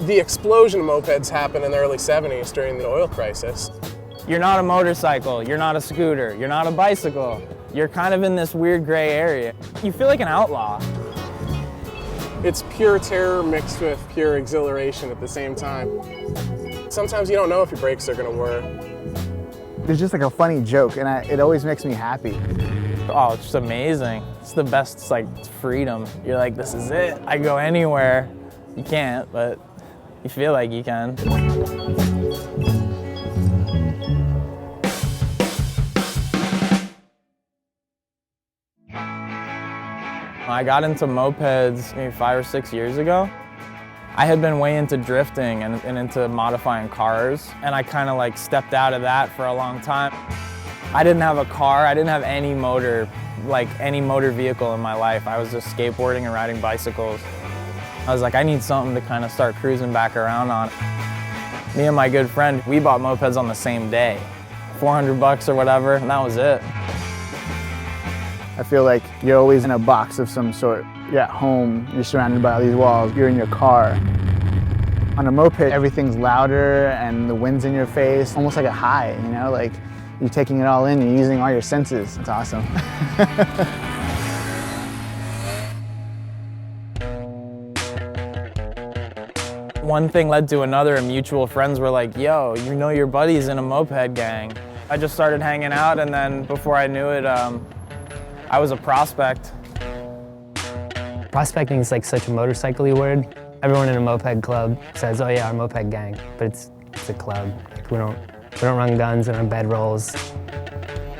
The explosion of mopeds happened in the early 70s during the oil crisis. You're not a motorcycle, you're not a scooter, you're not a bicycle. You're kind of in this weird gray area. You feel like an outlaw. It's pure terror mixed with pure exhilaration at the same time. Sometimes you don't know if your brakes are gonna work. There's just like a funny joke, and it always makes me happy. Oh, it's just amazing. It's the best, it's like freedom. You're like, this is it. I go anywhere. You can't, but you feel like you can. I got into mopeds maybe 5 or 6 years ago. I had been way into drifting and into modifying cars, and I kind of like stepped out of that for a long time. I didn't have a car, I didn't have any motor, like any motor vehicle in my life. I was just skateboarding and riding bicycles. I was like, I need something to kind of start cruising back around on. Me and my good friend, we bought mopeds on the same day. $400 or whatever, and that was it. I feel like you're always in a box of some sort. You're at home, you're surrounded by all these walls, you're in your car. On a moped, everything's louder and the wind's in your face, almost like a high, you know? Like you're taking it all in, you're using all your senses. It's awesome. One thing led to another, and mutual friends were like, yo, you know your buddy's in a moped gang. I just started hanging out, and then before I knew it, I was a prospect. Prospecting is like such a motorcycle-y word. Everyone in a moped club says, oh yeah, our moped gang, but it's a club. Like we don't run guns in our bedrolls.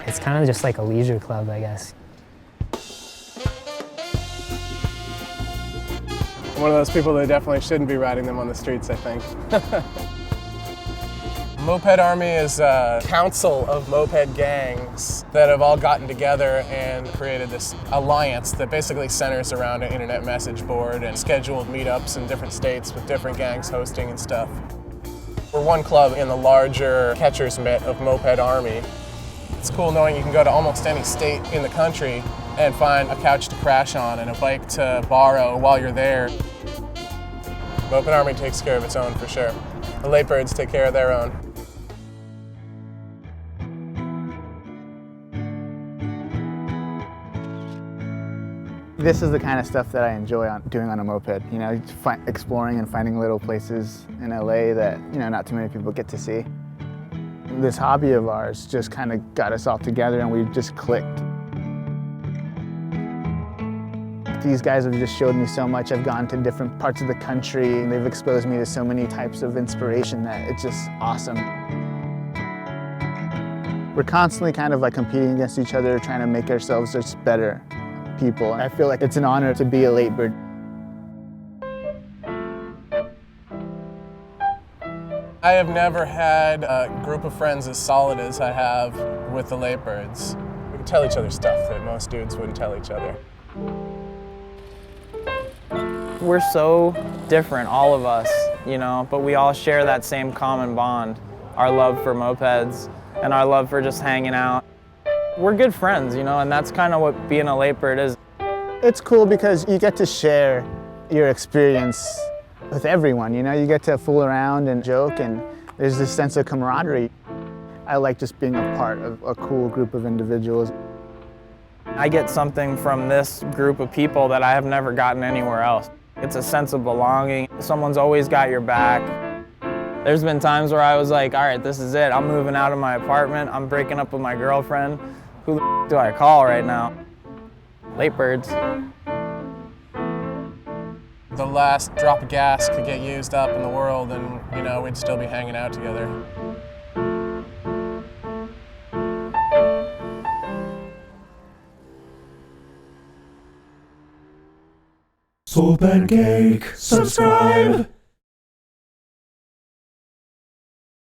It's kind of just like a leisure club, I guess. One of those people that definitely shouldn't be riding them on the streets, I think. Moped Army is a council of moped gangs that have all gotten together and created this alliance that basically centers around an internet message board and scheduled meetups in different states with different gangs hosting and stuff. We're one club in the larger catcher's mitt of Moped Army. It's cool knowing you can go to almost any state in the country and find a couch to crash on and a bike to borrow while you're there. Moped Army takes care of its own for sure. The Latebirds take care of their own. This is the kind of stuff that I enjoy doing on a moped, you know, exploring and finding little places in LA that, you know, not too many people get to see. This hobby of ours just kind of got us all together and we just clicked. These guys have just showed me so much. I've gone to different parts of the country and they've exposed me to so many types of inspiration that it's just awesome. We're constantly kind of like competing against each other, trying to make ourselves just better people. I feel like it's an honor to be a Latebird. I have never had a group of friends as solid as I have with the Latebirds. We can tell each other stuff that most dudes wouldn't tell each other. We're so different, all of us, you know, but we all share that same common bond, our love for mopeds and our love for just hanging out. We're good friends, you know, and that's kind of what being a Latebird is. It's cool because you get to share your experience with everyone, you know, you get to fool around and joke and there's this sense of camaraderie. I like just being a part of a cool group of individuals. I get something from this group of people that I have never gotten anywhere else. It's a sense of belonging. Someone's always got your back. There's been times where I was like, all right, this is it. I'm moving out of my apartment. I'm breaking up with my girlfriend. Who the do I call right now? Latebirds. The last drop of gas could get used up in the world and, you know, we'd still be hanging out together. SoulPancake, subscribe!